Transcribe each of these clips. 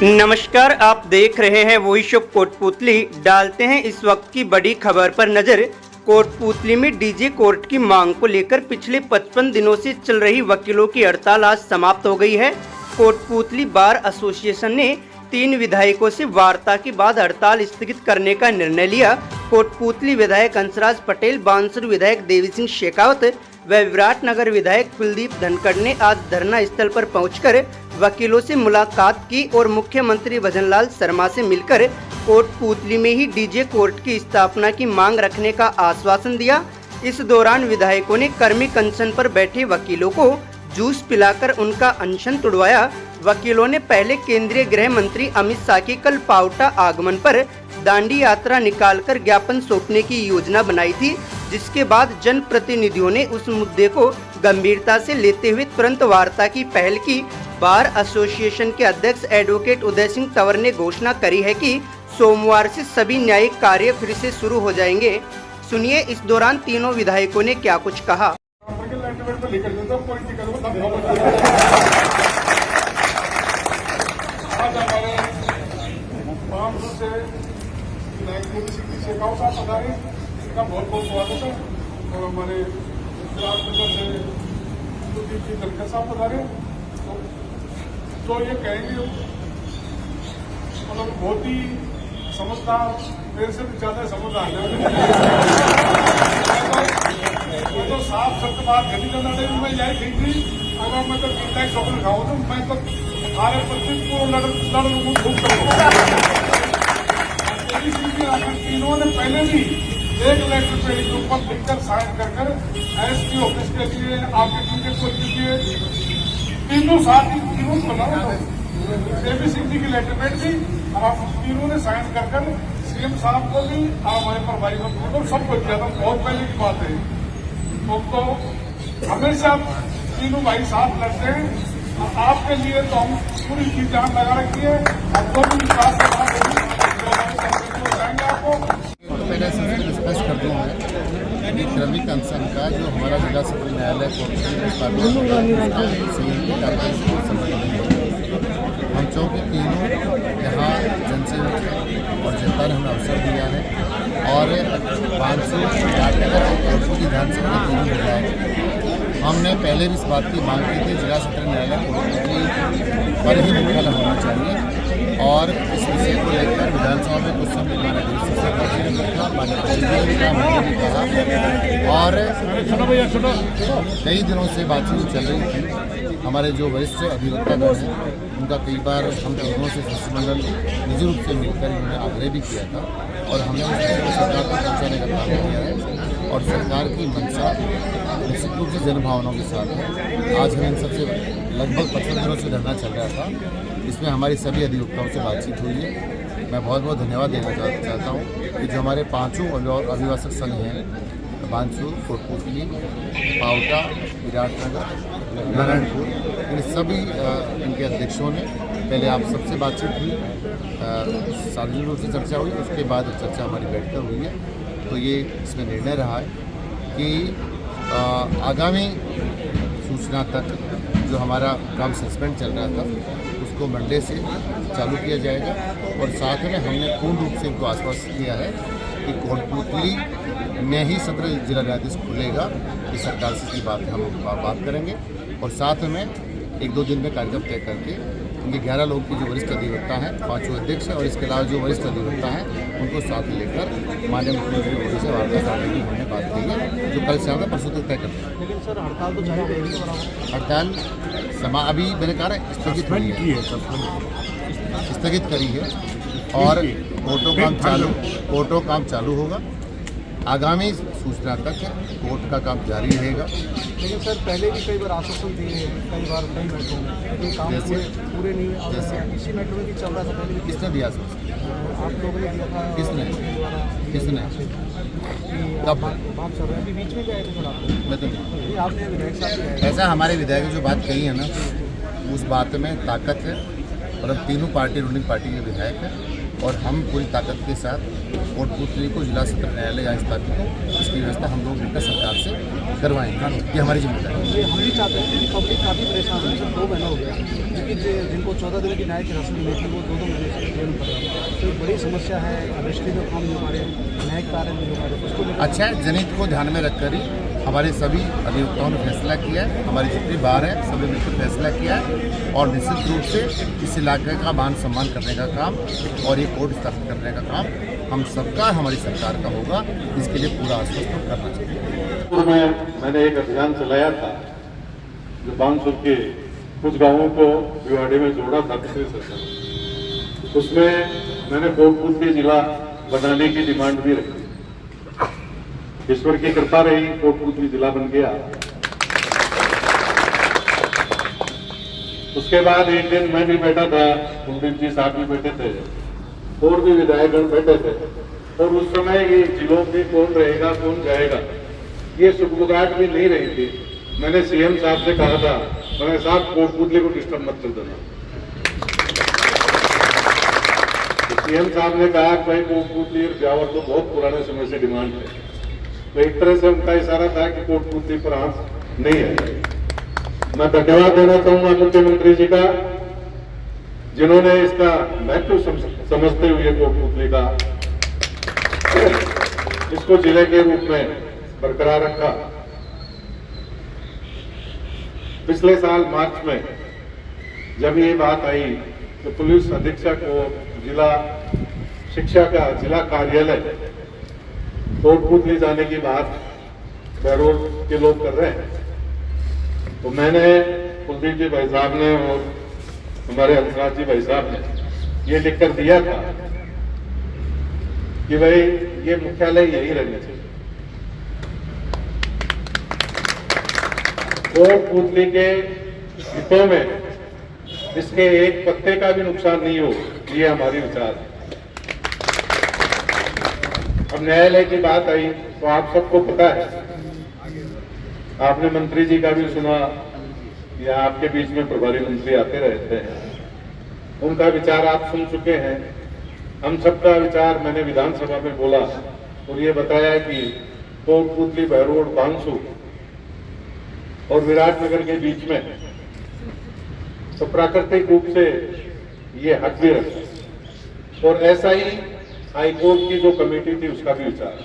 नमस्कार, आप देख रहे हैं वॉइस ऑफ कोटपुतली। डालते हैं इस वक्त की बड़ी खबर पर नजर। कोटपुतली में डीजे कोर्ट की मांग को लेकर पिछले 55 दिनों से चल रही वकीलों की हड़ताल आज समाप्त हो गई है। कोटपुतली बार एसोसिएशन ने 3 विधायकों से वार्ता के बाद हड़ताल स्थगित करने का निर्णय लिया। कोटपुतली विधायक हंसराज पटेल, बांसुर विधायक देवी सिंह शेखावत व विराटनगर विधायक कुलदीप धनखड़ ने आज धरना स्थल पर पहुंचकर वकीलों से मुलाकात की और मुख्यमंत्री भजनलाल शर्मा से मिलकर कोटपुतली में ही डीजे कोर्ट की स्थापना की मांग रखने का आश्वासन दिया। इस दौरान विधायकों ने कर्मिक अनशन पर बैठे वकीलों को जूस पिलाकर उनका अनशन तुड़वाया। वकीलों ने पहले केंद्रीय गृह मंत्री अमित शाह के कल पावटा आगमन पर दांडी यात्रा निकालकर ज्ञापन सौंपने की योजना बनाई थी, जिसके बाद जनप्रतिनिधियों ने उस मुद्दे को गंभीरता से लेते हुए तुरंत वार्ता की पहल की। बार एसोसिएशन के अध्यक्ष एडवोकेट उदय सिंह तंवर ने घोषणा करी है कि सोमवार से सभी न्यायिक कार्य फिर से शुरू हो जाएंगे। सुनिए इस दौरान तीनों विधायकों ने क्या कुछ कहा। बहुत बहुत स्वागत है और हमारे से धनखड़ साहब पधारे तो ये कहेंगे मतलब बहुत ही समझदार, मेरे से भी ज्यादा समझदार है तो साफ सत्य बात घटी करना चाहिए। मैं यही ठीक थी, अगर मैं तो टैक्स ऑफर खाऊँ तो मैं तो सारे प्रतिनिधि को लड़ खूब करूँगा। तीनों ने पहले भी एक लेटर पेड के ऊपर लिखकर साइन कर एसपी ऑफिस के लिए आपके टीम को लिए तीनों साथ ही तीनों देवी सिंह जी की लेटर पेड थी। आप तीनों ने साइन कर सीएम साहब को भी और हमारे पर भाई को सबको किया था। बहुत पहले की बात है तो हमेशा तीनों भाई साथ लड़ते हैं। आपके लिए तो हम पूरी चीज जान लगा रखी है। अब जो भी विश्वास जाएंगे आपको पहले सबसे डिस्कस कर दूँ मैं क्रमिक अनशन का जो हमारा जिला सत्र न्यायालय हम चौके तीनों यहाँ जनसेवक हैं और जनता ने हमें अवसर दिया है और 500 विधानसभा तीनों विधायक हमने पहले भी इस बात की मांग की थी जिला सत्र न्यायालय कोटपुतली पर ही मुख्यालय होना चाहिए और इस विषय को लेकर विधानसभा में कुछ समय और कई दिनों से बातचीत चल रही थी। हमारे जो वरिष्ठ अधिवक्ता हैं उनका कई बार हम तीनों से शिष्टमंडल निजी रूप से मिलकर उन्होंने आग्रह भी किया था और हमने सरकार को पहुँचाने का काम किया है और सरकार की मंशा निश्चित रूप से जनभावनाओं के साथ है। आज हमें इन सबसे लगभग 55 दिनों से धरना चल रहा था, इसमें हमारी सभी अधिवक्ताओं से बातचीत हुई है। मैं बहुत बहुत धन्यवाद देना चाहता हूँ कि जो हमारे 5 अभिभाषक संघ हैं बांसुर, कोटपुतली, पावटा, विराटनगर, नारायणपुर, इन सभी इनके अध्यक्षों ने पहले आप सबसे बातचीत हुई, सार्वजनिक रूप से चर्चा हुई, उसके बाद चर्चा हमारी बैठकर हुई है। तो ये इसमें निर्णय रहा है कि आगामी सूचना तक जो हमारा काम सस्पेंड चल रहा था उसको मंडे से चालू किया जाएगा और साथ में हमने पूर्ण रूप से इनको आश्वासन दिया है कि कोटपुतली में ही सत्र जिला न्यायाधीश खुलेगा। इस सरकार से बात हम बात करेंगे और साथ में 1-2 दिन में कार्यक्रम तय करके उनके 11 लोगों की जो वरिष्ठ अधिवक्ता हैं, 5 अध्यक्ष हैं और इसके अलावा जो वरिष्ठ अधिवक्ता हैं उनको साथ लेकर माननीय मुख्यमंत्री मोदी से वार्ता करने की हमने बात की है, जो कल शाम परसों तक तय करते हैं। लेकिन सर हड़ताल तो जारी रहेगी। हड़ताल अभी मैंने कहा स्थगित हुई है, स्थगित करी है और कोर्टों काम चालू होगा। आगामी सूचना तक कोर्ट का काम जारी रहेगा। लेकिन सर पहले भी कई बार आश्वासन दिए हैं, कई बार कई मेट्रो में काम पूरे नहीं जैसे इसी मेट्रो में भी चल रहा था पहले। किसने दिया आप लोगों ने दिया था? किसने कब बात चल रहा है? अभी बीच में गए थे सर मैं तो नहीं। आपने विधायक साहब ऐसा हमारे विधायक जो बात कही है ना, उस बात में ताकत है और हम तीनों पार्टी रूलिंग पार्टी के विधायक हैं और हम पूरी ताकत के साथ कोटपुतली को जिला सत्र न्यायालय यहाँ स्थापित हो, इसकी व्यवस्था हम लोग मिलकर सरकार से करवाएंगे। ये हमारी जिम्मेदारी है। हम भी चाहते हैं कि पब्लिक काफ़ी परेशान है। सब 2 महीना हो गया, जिनको 14 दिन की न्यायिक हिरासत मिली थी वो 2-2 महीने से जेल कर रहे हैं। तो एक बड़ी समस्या है, रजिस्ट्री में काम नहीं हो पा रहे, न्यायिक कार्य नहीं हो पा रहे। उसको लेकर अच्छा है, जनहित को ध्यान में रखकर ही हमारे सभी अधिवक्ताओं ने फैसला किया है, हमारी जितनी बार है सभी मिलकर फैसला किया है और निश्चित रूप से इस इलाके का मान सम्मान करने का काम और ये कोर्ट स्थापित करने का काम हम सबका, हमारी सरकार का होगा। इसके लिए पूरा आश्वस्त करना चाहिए। मैंने एक अभियान चलाया था जो बांसुर के कुछ गांवों को भिवाड़ी में जोड़ा था पिछले सरकार। उसमें मैंने कोटपुतली जिला बनाने की डिमांड भी रखी। ईश्वर की कृपा रही, कोटपुतली जिला बन गया। उसके बाद एक दिन मैं भी बैठा था, कुलदीप जी साहब भी बैठे थे और भी विधायकगण बैठे थे और उस समय ये जिलों में कौन रहेगा कौन जाएगा ये सुगबुगाहट भी नहीं रही थी। मैंने सीएम साहब से कहा था, मैंने साहब कोटपुतली को डिस्टर्ब मत कर देना। तो सीएम साहब ने कहा भाई कोटपुतली और ब्यावर तो बहुत पुराने समय से डिमांड है। तो एक तरह से उनका इशारा था कि कोटपुतली पर हाथ नहीं है। मैं धन्यवाद देना चाहूंगा मुख्यमंत्री जी का, जिन्होंने इसका महत्व समझते हुए कोटपुतली का इसको जिले के रूप में बरकरार रखा। पिछले साल मार्च में जब ये बात आई तो पुलिस अधीक्षक को जिला शिक्षा का जिला कार्यालय कोटपुतली जाने की बात बहरोड के लोग कर रहे हैं। तो मैंने कुलदीप जी भाई साहब ने और हमारे हंसराज जी भाई साहब ने ये लिखकर दिया था कि भाई ये मुख्यालय यही रहना चाहिए। कोटपुतली के हितों में इसके एक पत्ते का भी नुकसान नहीं हो, ये हमारी विचार है। अब न्यायालय की बात आई तो आप सबको पता है, आपने मंत्री जी का भी सुना या आपके बीच में प्रभारी मंत्री आते रहते हैं, उनका विचार आप सुन चुके हैं। हम सबका विचार मैंने विधानसभा में बोला और ये बताया कि कोटपुतली, बहरोड, बांसुर और विराटनगर के बीच में तो प्राकृतिक रूप से ये हक भी रखा और ऐसा ही हाईकोर्ट की जो कमेटी थी उसका भी विचार।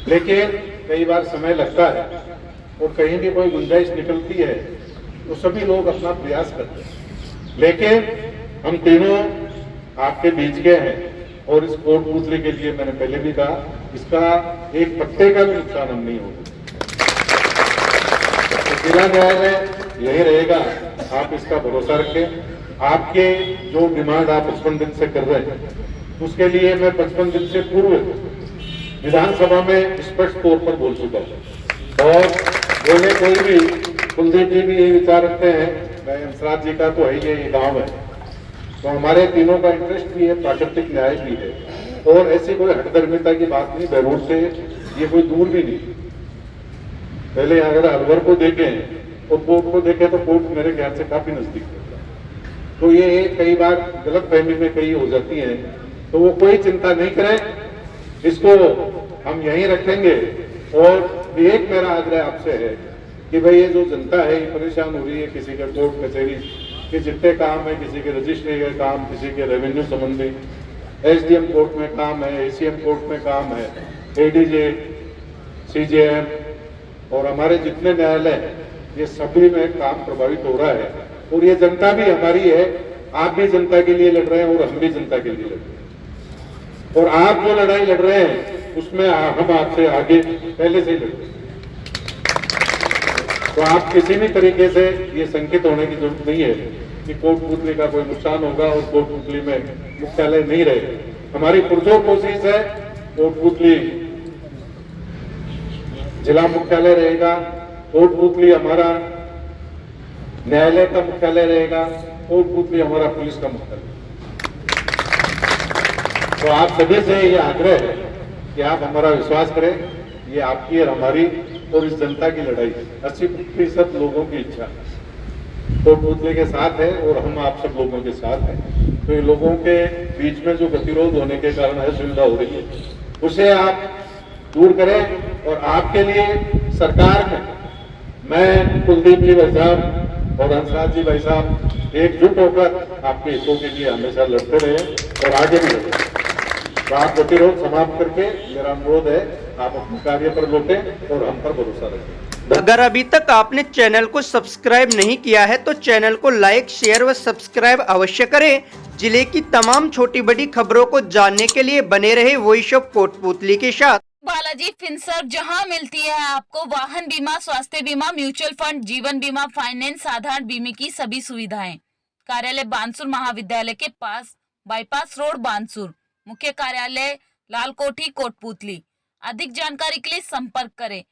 लेकिन कई बार समय लगता है और कहीं भी कोई गुंजाइश निकलती है तो सभी लोग अपना प्रयास करते हैं। लेकिन हम तीनों आपके बीच के हैं और इस कोटपुतली के लिए मैंने पहले भी कहा, इसका एक पत्ते का भी नुकसान हम नहीं होगा। तो जिला न्यायालय यही रहेगा, आप इसका भरोसा रखें। आपके जो डिमांड आप 55 दिन से कर रहे हैं उसके लिए मैं 55 दिन से पूर्व विधानसभा में स्पष्ट तौर पर बोल चुका हूं और बोले कोई भी, कुलदीप जी भी यही विचार रखते हैं, मैं हंसराज जी का तो है ये गांव है तो हमारे तीनों का इंटरेस्ट भी है, प्राकृतिक न्याय भी है और ऐसी कोई हठधर्मिता की बात नहीं। बहरोड से ये कोई दूर भी नहीं। पहले अगर अलवर को देखें और कोर्ट को देखें तो कोर्ट मेरे ख्याल से काफी नजदीक है। तो ये कई बार गलतफहमी में कई हो जाती है, तो वो कोई चिंता नहीं करें, इसको हम यहीं रखेंगे। और एक मेरा आग्रह आपसे है कि भाई ये जो जनता है ये परेशान हो रही है, किसी का कोर्ट कचहरी के जितने काम है, किसी के रजिस्ट्री के काम, किसी के रेवेन्यू संबंधी, एसडीएम कोर्ट में काम है, एसीएम कोर्ट में काम है, एडीजे, सीजेएम और हमारे जितने न्यायालय हैं ये सभी में काम प्रभावित हो रहा है। और ये जनता भी हमारी है, आप भी जनता के लिए लड़ रहे हैं और हम भी जनता के लिए लड़ रहे हैं। और आप जो लड़ाई लड़ रहे हैं उसमें हम आपसे आगे पहले से ही लड़ रहे हैं। तो आप किसी भी तरीके से ये संकित होने की जरूरत नहीं है कि कोटपुतली का कोई नुकसान होगा और कोटपुतली में मुख्यालय नहीं रहेगा। हमारी पुरजोर कोशिश है कोटपुतली जिला मुख्यालय रहेगा, कोटपुतली हमारा न्यायालय का मुख्यालय रहेगा, कोटपुतली हमारा पुलिस का मुख्यालय। तो आप सभी से ये आग्रह है कि आप हमारा विश्वास करें, ये आपकी और हमारी और इस जनता की लड़ाई है। 80% लोगों की इच्छा कोटपुतली के साथ है और हम आप सब लोगों के साथ हैं। तो ये लोगों के बीच में जो गतिरोध होने के कारण असुविधा हो रही है उसे आप दूर करें। और आपके लिए सरकार में मैं कुलदीप जी भाई साहब और हंसराज जी भाई साहब एकजुट होकर आपके हितों के लिए हमेशा लड़ते रहे और आगे भी लड़े। तो आप गतिरोध समाप्त करके मेरा अनुरोध है आप अपने कार्य पर लौटें और हम पर भरोसा रखें। अगर अभी तक आपने चैनल को सब्सक्राइब नहीं किया है तो चैनल को लाइक, शेयर व सब्सक्राइब अवश्य करें। जिले की तमाम छोटी बड़ी खबरों को जानने के लिए बने रहे वॉइस ऑफ कोटपुतली के साथ। बालाजी फिनसर्व, जहां मिलती है आपको वाहन बीमा, स्वास्थ्य बीमा, म्यूचुअल फंड, जीवन बीमा, फाइनेंस, साधारण बीमे की सभी सुविधाएं। कार्यालय बानसूर महाविद्यालय के पास, बाईपास रोड बानसूर। मुख्य कार्यालय लाल कोठी कोटपुतली। अधिक जानकारी के लिए संपर्क करें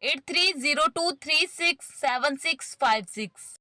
8302367656।